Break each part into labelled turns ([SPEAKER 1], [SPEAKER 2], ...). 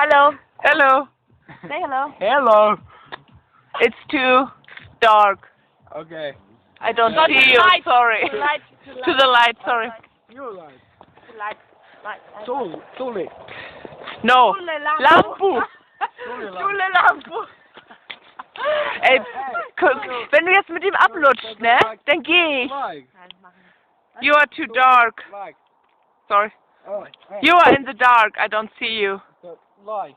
[SPEAKER 1] Hello.
[SPEAKER 2] Hello.
[SPEAKER 1] Say hello.
[SPEAKER 3] Hello.
[SPEAKER 2] It's too dark.
[SPEAKER 3] Okay.
[SPEAKER 2] I don't
[SPEAKER 1] Not
[SPEAKER 2] see
[SPEAKER 1] to the
[SPEAKER 2] you.
[SPEAKER 1] light.
[SPEAKER 2] Sorry.
[SPEAKER 1] To light.
[SPEAKER 2] To the light. Sorry.
[SPEAKER 3] You like
[SPEAKER 1] To light. Light.
[SPEAKER 3] Tuli.
[SPEAKER 2] No.
[SPEAKER 1] Sulle lampu.
[SPEAKER 2] Lampu.
[SPEAKER 1] Sulle Lampu.
[SPEAKER 2] Ey, wenn du jetzt mit ihm ablutschst, ne, dann geh ich.
[SPEAKER 3] Like.
[SPEAKER 2] You are too dark.
[SPEAKER 3] Like.
[SPEAKER 2] Sorry.
[SPEAKER 3] Oh.
[SPEAKER 2] You are in the dark. I don't see you.
[SPEAKER 3] Like.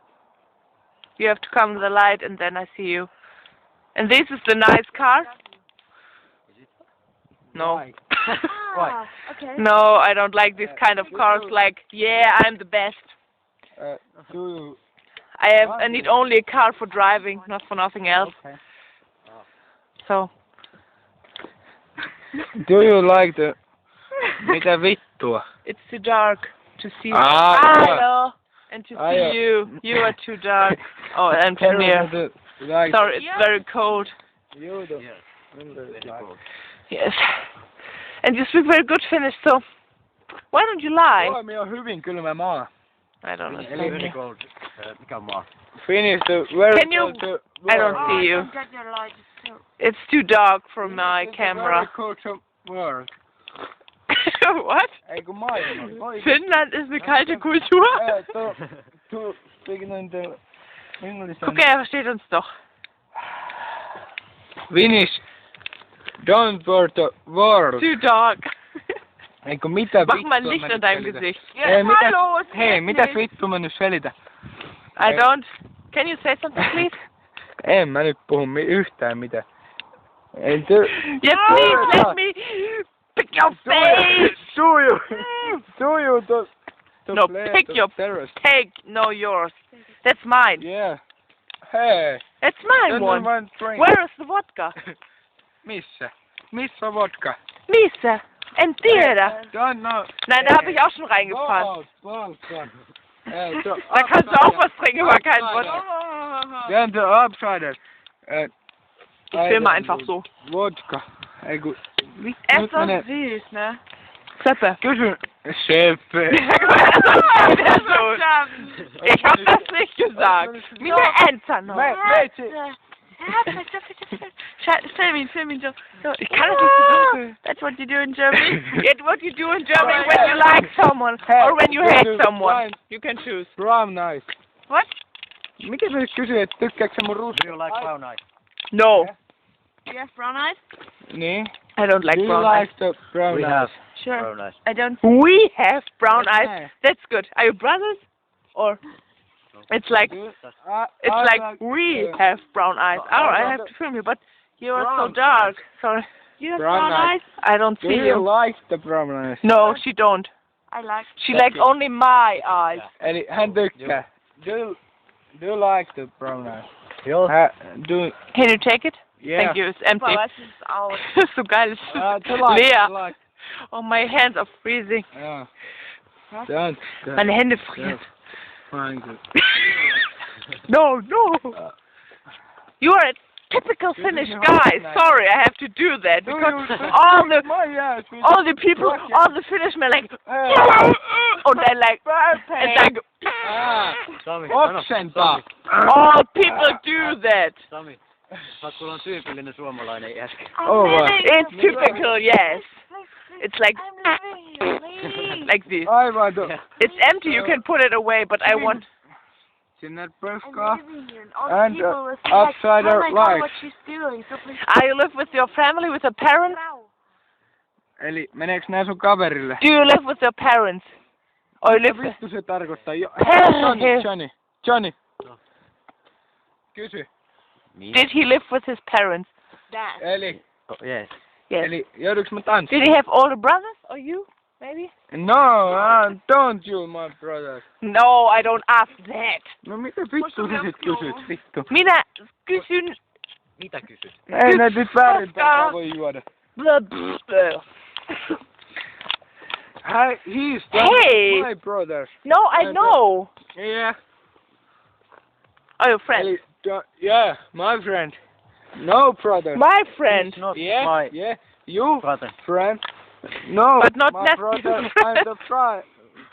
[SPEAKER 2] You have to come to the light and then I see you. And this is the nice car? No.
[SPEAKER 3] Like.
[SPEAKER 1] Ah, okay.
[SPEAKER 2] No, I don't like this kind of cars. Like, yeah, I'm the best.
[SPEAKER 3] Do you?
[SPEAKER 2] I need only a car for driving, not for nothing else.
[SPEAKER 3] Okay.
[SPEAKER 2] So.
[SPEAKER 3] Do you like the? Mitä vittua?
[SPEAKER 2] It's too dark to see.
[SPEAKER 3] Ah,
[SPEAKER 2] And to
[SPEAKER 3] Ah,
[SPEAKER 2] see
[SPEAKER 3] yeah.
[SPEAKER 2] you. You are too dark. Oh, and from here.
[SPEAKER 3] Like.
[SPEAKER 2] Sorry, it's very cold.
[SPEAKER 3] You do.
[SPEAKER 2] Yes. And you speak very good Finnish, so why don't you lie?
[SPEAKER 3] Suomi on hyvin kylmä maa.
[SPEAKER 2] I don't
[SPEAKER 3] Eli
[SPEAKER 2] understand.
[SPEAKER 4] Mikä maa?
[SPEAKER 3] Finish the very
[SPEAKER 2] Can you-
[SPEAKER 3] cold to
[SPEAKER 2] I don't
[SPEAKER 3] world.
[SPEAKER 2] see you.
[SPEAKER 1] Get your light.
[SPEAKER 2] It's too dark for my
[SPEAKER 3] Very
[SPEAKER 2] camera.
[SPEAKER 3] cold to world.
[SPEAKER 2] What?
[SPEAKER 3] Eikö maailma?
[SPEAKER 2] Finland is eine kalte Kultur?
[SPEAKER 3] To speaking in the English.
[SPEAKER 2] Guck, er versteht uns doch.
[SPEAKER 3] Finish. Don't world the world.
[SPEAKER 2] Too dark.
[SPEAKER 3] Eikö mitä
[SPEAKER 2] Mach
[SPEAKER 3] vittua
[SPEAKER 2] mal ein
[SPEAKER 3] mä
[SPEAKER 2] Licht
[SPEAKER 3] nyt
[SPEAKER 2] an deinem
[SPEAKER 3] selitän?
[SPEAKER 2] Gesicht.
[SPEAKER 3] Ei, mitä,
[SPEAKER 1] hallo, es
[SPEAKER 3] hei,
[SPEAKER 1] geht
[SPEAKER 3] mitäs
[SPEAKER 1] nicht.
[SPEAKER 3] vittua mä nyt selitän?
[SPEAKER 2] I don't. Can you say something, please?
[SPEAKER 3] En mä nyt puhu yhtään mitään. Ei ty...
[SPEAKER 2] Yeah, please let me pick your face.
[SPEAKER 3] Do you to
[SPEAKER 2] No,
[SPEAKER 3] play
[SPEAKER 2] pick
[SPEAKER 3] the
[SPEAKER 2] your
[SPEAKER 3] terrorist?
[SPEAKER 2] Take, no yours. That's mine.
[SPEAKER 3] Yeah. Hei.
[SPEAKER 2] That's mine
[SPEAKER 3] Then
[SPEAKER 2] one.
[SPEAKER 3] one drink.
[SPEAKER 2] Where is the vodka?
[SPEAKER 3] Missä? Missä vodka?
[SPEAKER 2] Missä? En tiedä.
[SPEAKER 3] Don't know.
[SPEAKER 2] Nein, da habe ich auch schon reingefasst.
[SPEAKER 3] Vodka.
[SPEAKER 2] Da kannst du auch was trinken, aber kein Wodka.
[SPEAKER 3] Then the outsider.
[SPEAKER 2] Ich filme einfach so.
[SPEAKER 3] Vodka. Ei kun...
[SPEAKER 2] Er
[SPEAKER 3] Nyt
[SPEAKER 2] ist so
[SPEAKER 3] menee...
[SPEAKER 2] süß, ne? Seppe.
[SPEAKER 3] Kysyn... Seppe.
[SPEAKER 2] Ich hab das nicht gesagt. Mina enter noch.
[SPEAKER 3] Meitsi.
[SPEAKER 1] Film ihn so.
[SPEAKER 2] Ich kann das nicht so dunkel.
[SPEAKER 1] That's what you do in Germany.
[SPEAKER 2] It's what you do in Germany when you like someone or when you hate someone. You can choose.
[SPEAKER 3] Brown eyes.
[SPEAKER 1] What?
[SPEAKER 3] Mikä sä nyt kysyit, että tykkääkö sä mun
[SPEAKER 4] Do you like brown eyes?
[SPEAKER 2] No,
[SPEAKER 1] You have brown eyes?
[SPEAKER 3] Niin.
[SPEAKER 2] I don't like
[SPEAKER 3] Do you
[SPEAKER 2] brown eyes.
[SPEAKER 3] like the brown
[SPEAKER 4] We
[SPEAKER 3] eyes?
[SPEAKER 4] have
[SPEAKER 1] Sure.
[SPEAKER 4] brown eyes.
[SPEAKER 1] I don't.
[SPEAKER 2] We have brown eyes.
[SPEAKER 3] Okay.
[SPEAKER 2] That's good. Are you brothers? Or it's like we have brown eyes. Oh, I have to film you, but you are so
[SPEAKER 3] Brown
[SPEAKER 2] dark. Sorry.
[SPEAKER 1] You have
[SPEAKER 3] Brown
[SPEAKER 1] brown
[SPEAKER 3] eyes.
[SPEAKER 1] eyes?
[SPEAKER 2] I don't
[SPEAKER 3] Do
[SPEAKER 2] see
[SPEAKER 3] you
[SPEAKER 2] you.
[SPEAKER 3] like the brown eyes?
[SPEAKER 2] No, she don't.
[SPEAKER 1] I like.
[SPEAKER 2] She likes only my eyes.
[SPEAKER 3] Eli hän tykkää. Do you like the brown eyes?
[SPEAKER 4] Joo.
[SPEAKER 3] Do
[SPEAKER 2] Can you take it?
[SPEAKER 3] yeah.
[SPEAKER 2] Thank you. It's empty.
[SPEAKER 1] Well, das ist out.
[SPEAKER 2] So geil.
[SPEAKER 3] To like,
[SPEAKER 2] Leer.
[SPEAKER 3] to like.
[SPEAKER 2] Oh, my hands are freezing.
[SPEAKER 3] Ja. Don't.
[SPEAKER 2] Meine Hände frieren.
[SPEAKER 3] Fine, good.
[SPEAKER 2] No, no. You are a typical Finnish guy. Sorry, I have to do that because all the people, all the Finnish men like, oh, they like, and like,
[SPEAKER 4] Sami,
[SPEAKER 3] Oksenta.
[SPEAKER 2] all people do that.
[SPEAKER 4] Sami, Hakula on tyypillinen suomalainen jätkä.
[SPEAKER 3] Oh,
[SPEAKER 2] It's typical, yes. It's like, like this.
[SPEAKER 3] Aivan.
[SPEAKER 2] It's empty. You can put it away, but I want.
[SPEAKER 3] Sinne pöskaa.
[SPEAKER 1] All
[SPEAKER 3] And
[SPEAKER 1] the people will say
[SPEAKER 3] outsider
[SPEAKER 1] like, oh my God,
[SPEAKER 3] like.
[SPEAKER 1] what she's doing. So please.
[SPEAKER 2] You live with your family, with your parents?
[SPEAKER 3] Eli meneekö nää sun kaverille?
[SPEAKER 2] Do you live with your parents? Or you live
[SPEAKER 3] Mitä
[SPEAKER 2] with...
[SPEAKER 3] vittu se tarkoittaa?
[SPEAKER 2] Perhe.
[SPEAKER 3] Johnny.
[SPEAKER 4] No.
[SPEAKER 3] Kysy.
[SPEAKER 2] Did he live with his parents?
[SPEAKER 1] That.
[SPEAKER 3] Eli,
[SPEAKER 4] Oh, yes.
[SPEAKER 2] Yes.
[SPEAKER 3] eli jouduks mä tanssiin?
[SPEAKER 2] Did he have older brothers? Or you? Maybe?
[SPEAKER 3] No, don't you, my brother.
[SPEAKER 2] No, I don't ask that.
[SPEAKER 3] No mitä vittu sä sit kysyt, vittu?
[SPEAKER 2] Minä kysyn...
[SPEAKER 4] Mitä kysyt?
[SPEAKER 3] Ei nää nyt väärinpäin voi juoda. He's
[SPEAKER 2] Hey!
[SPEAKER 3] my brother.
[SPEAKER 2] No, I know.
[SPEAKER 3] Yeah.
[SPEAKER 2] Are you friends?
[SPEAKER 3] Eli, yeah, my friend. No brother.
[SPEAKER 2] My friend.
[SPEAKER 4] It's not
[SPEAKER 3] Yeah,
[SPEAKER 4] my
[SPEAKER 3] yeah. You
[SPEAKER 4] brother.
[SPEAKER 3] friend. No,
[SPEAKER 2] But not
[SPEAKER 3] my
[SPEAKER 2] nephew.
[SPEAKER 3] brother. I'm the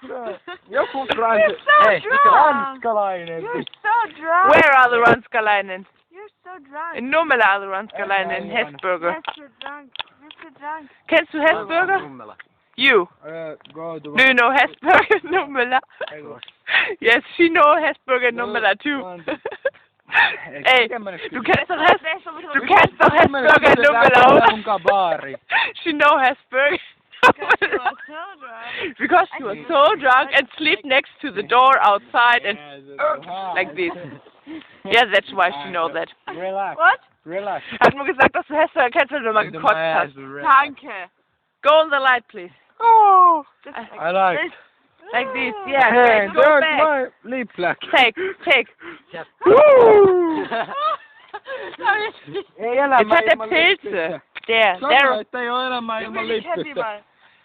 [SPEAKER 3] Joku
[SPEAKER 1] You're so
[SPEAKER 3] Hei,
[SPEAKER 1] drunk.
[SPEAKER 3] ranskalainen.
[SPEAKER 1] You're so drunk.
[SPEAKER 2] Where are the Ranskalainen?
[SPEAKER 1] You're so drunk.
[SPEAKER 2] In Nummela are the Ranskalainen in Hesburger.
[SPEAKER 1] Yes, you're drunk. You're so drunk.
[SPEAKER 2] Kennst du Hesburger?
[SPEAKER 4] Nummela.
[SPEAKER 2] You.
[SPEAKER 3] Go to
[SPEAKER 2] Do you know Hesburger in Nummela? Yes, she know Hesburger in Nummela too. Ey, du kennst doch Hesburger in Nummela, oder? She know Hesburger. Because she was so drunk and sleep next to the door outside and like this. Yeah, that's why she know that.
[SPEAKER 3] Relax.
[SPEAKER 1] What?
[SPEAKER 3] Relax.
[SPEAKER 2] Hat nur gesagt, dass du Hesburger kennst, wenn du mal gekotzt hast.
[SPEAKER 1] Danke.
[SPEAKER 2] Go on the light, please. Oh,
[SPEAKER 3] I like.
[SPEAKER 2] like this. Yeah,
[SPEAKER 3] Hey,
[SPEAKER 2] go
[SPEAKER 3] don't
[SPEAKER 2] back.
[SPEAKER 3] my lip black.
[SPEAKER 2] Take.
[SPEAKER 4] Yes.
[SPEAKER 3] Ei elämä
[SPEAKER 2] Jetzt hat er
[SPEAKER 3] ilman
[SPEAKER 2] Pilze.
[SPEAKER 3] lippissä.
[SPEAKER 2] There,
[SPEAKER 3] Sano,
[SPEAKER 2] there.
[SPEAKER 3] että ei ole elämää ilman lippissä.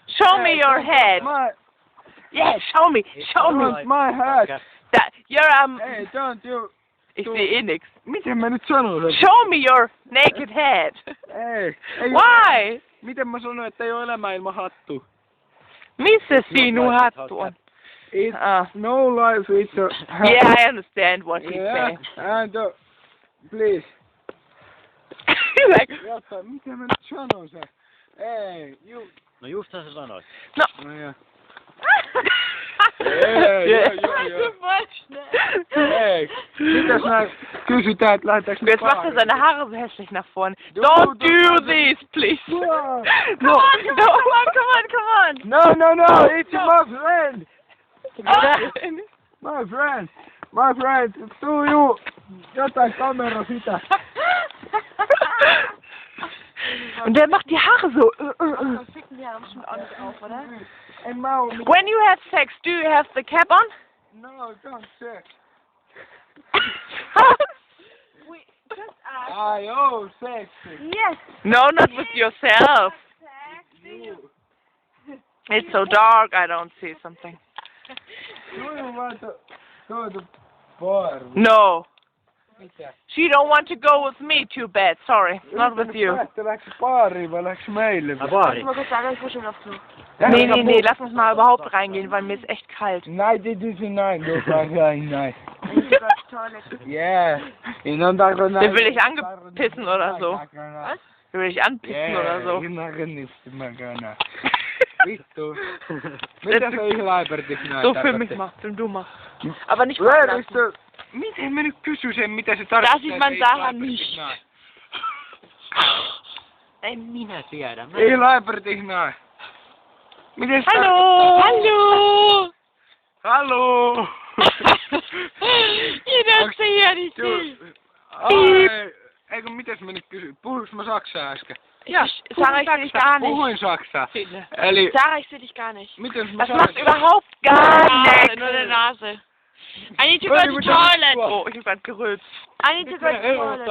[SPEAKER 2] Show me your head. Yeah, show me.
[SPEAKER 3] My head.
[SPEAKER 2] That you're
[SPEAKER 3] Hey, don't you.
[SPEAKER 2] Ich sehe eh nix.
[SPEAKER 3] Miten mä nyt sanon sen?
[SPEAKER 2] Show me your naked head.
[SPEAKER 3] Ei.
[SPEAKER 2] Why?
[SPEAKER 3] Miten mä sanon, että ei ole elämää ilman hattu?
[SPEAKER 2] Missä sinun hattu on?
[SPEAKER 3] It's no life without hat.
[SPEAKER 2] Yeah, I understand what he's
[SPEAKER 3] Yeah,
[SPEAKER 2] saying.
[SPEAKER 3] and please.
[SPEAKER 2] Like,
[SPEAKER 3] Jotta, miten mä nyt sanon sen? Ei,
[SPEAKER 4] No just sä sanoit.
[SPEAKER 3] No ja. Ei, mitäs nää kysytään, että lähdetäänkö
[SPEAKER 2] jetzt macht er seine Haare so hässlich nach vorne. Don't do this, please. No, come on.
[SPEAKER 3] No, it's my friend. My friend, do you. Jotain kamera sitä.
[SPEAKER 2] Und der macht die Haare so.
[SPEAKER 1] Ficken die haben bestimmt auch nicht auf, oder?
[SPEAKER 3] En mä oo
[SPEAKER 2] When you have sex, do you have the cap on?
[SPEAKER 3] No, don't sex.
[SPEAKER 1] Just ask.
[SPEAKER 3] Ai oo, sexy.
[SPEAKER 1] Yes.
[SPEAKER 2] No, not with yourself. It's so dark, I don't see something.
[SPEAKER 3] Do you want to go to bar?
[SPEAKER 2] No.
[SPEAKER 3] Mitä?
[SPEAKER 2] She don't want to go with me, too bad. Sorry, not with you.
[SPEAKER 3] Läks baariin vai läks meille?
[SPEAKER 4] Baari.
[SPEAKER 1] Mal kurz sagen, ich muss schon auf Flug.
[SPEAKER 2] Nee, lass uns mal überhaupt reingehen, weil mir ist echt kalt.
[SPEAKER 3] Nein, dit is nein, du sagst nein.
[SPEAKER 1] Ich gehe auf die Toilette.
[SPEAKER 3] Yeah. In dan daar
[SPEAKER 2] Den will ich angepissen oder so.
[SPEAKER 3] Was?
[SPEAKER 2] Den will ich anpissen oder so.
[SPEAKER 3] Vittu. Mitä sä Ihlaibertis näet?
[SPEAKER 2] So film mich mal, film du mal. Aber nicht
[SPEAKER 3] Where is the... Miten mä nyt kysyn sen, mitä se tarkoittaa?
[SPEAKER 2] Da sieht man Sarah nicht.
[SPEAKER 4] En minä tiedä.
[SPEAKER 3] Ihlaibertis näet. Miten sä...
[SPEAKER 2] Hallo!
[SPEAKER 3] Hallo!
[SPEAKER 2] You don't say anything.
[SPEAKER 3] Eikö mitäs mä nyt kysyn? Puhuinko mä saksaa äsken?
[SPEAKER 2] Ja, Sarah, ich sehe dich gar nicht.
[SPEAKER 3] Puhuin saksaa. Eli...
[SPEAKER 1] Sarah, ich sehe dich gar nicht.
[SPEAKER 3] Miten mä
[SPEAKER 2] Das macht überhaupt gar nichts.
[SPEAKER 1] Nur der Nase. I need to go to the toilet.
[SPEAKER 2] Oh, ich hab grad gerülpst.
[SPEAKER 1] I need to go to the toilet.